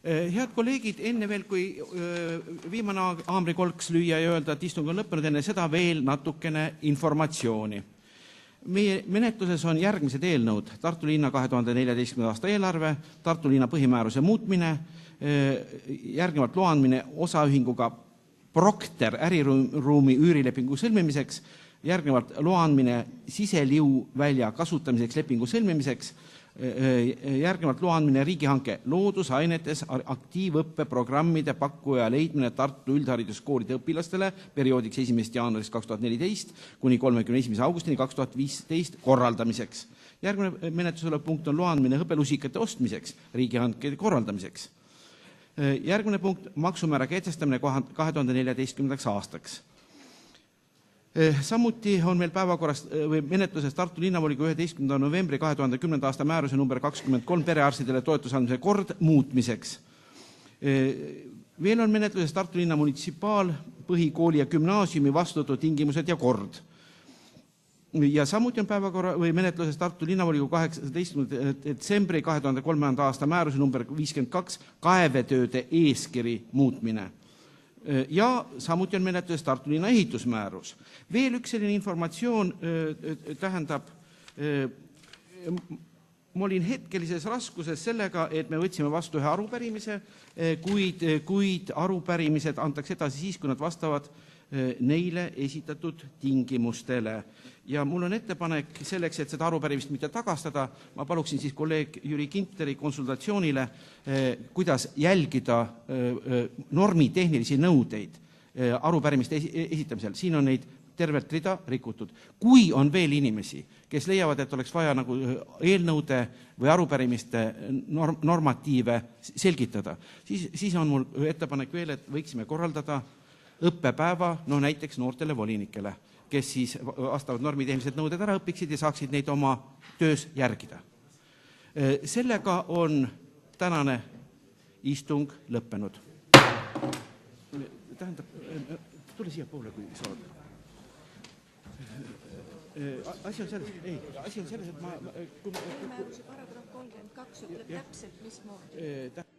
Head kolleegid, enne veel, kui viimane haamrikolks lüüa ja öelda, et istung on lõppenud, enne seda veel natukene informatsiooni. Meie menetluses on järgmised eelnõud: Tartu linna 2014. aasta eelarve, Tartu linna põhimääruse muutmine, järgnevalt loa andmine osaühinguga Procter äriruumi üürilepingu sõlmimiseks, järgnevalt loa andmine siseliuvälja kasutamiseks lepingu sõlmimiseks, järgnevalt loa andmine riigihanke loodusainetes aktiivõppeprogrammide pakkuja leidmine Tartu üldhariduskoolide õpilastele perioodiks 1. jaanuarist 2014 kuni 31. augustini 2015 korraldamiseks. Järgmine menetlusele punkt on loa andmine hõbelusikate ostmiseks riigihanke korraldamiseks. Järgmine punkt, maksumäära kehtestamine 2014. aastaks. Samuti on meil päevakorras või menetluses Tartu linnavolikogu 11. novembri 2010. aasta määruse number 23 perearstidele toetuse andmise kord muutmiseks. Veel on menetluses Tartu linna munitsipaal, põhikooli ja gümnaasiumi vastuvõtu tingimused ja kord. Ja samuti on päevakorra või menetluses Tartu linnavolikogu 18. detsembri 2003. aasta määruse number 52 kaevetööde eeskiri muutmine. Ja samuti on menetluses Tartu linna ehitusmäärus. Veel üks selline informatsioon tähendab, ma olin hetkelises raskuses sellega, et me võtsime vastu ühe arupärimise, kuid arupärimised antakse edasi siis, kui nad vastavad neile esitatud tingimustele. Ja mul on ettepanek selleks, et seda arupärimist mitte tagastada, ma paluksin siis kolleeg Jüri Kinteri konsultatsioonile, kuidas jälgida normitehnilisi nõudeid arupärimiste esitamisel. Siin on neid tervelt rida rikutud. Kui on veel inimesi, kes leiavad, et oleks vaja nagu eelnõude või arupärimiste normatiive selgitada, siis on mul ettepanek veel, et võiksime korraldada õppepäeva, näiteks noortele volinikele, kes siis vastavad normitehnilised nõuded ära õpiksid ja saaksid neid oma töös järgida. Sellega on tänane istung lõppenud. Tähendab, tule siia poole, kui saad. Asi on selles, et ma... Määruse paragrahv 32 ütleb täpselt, mismoodi.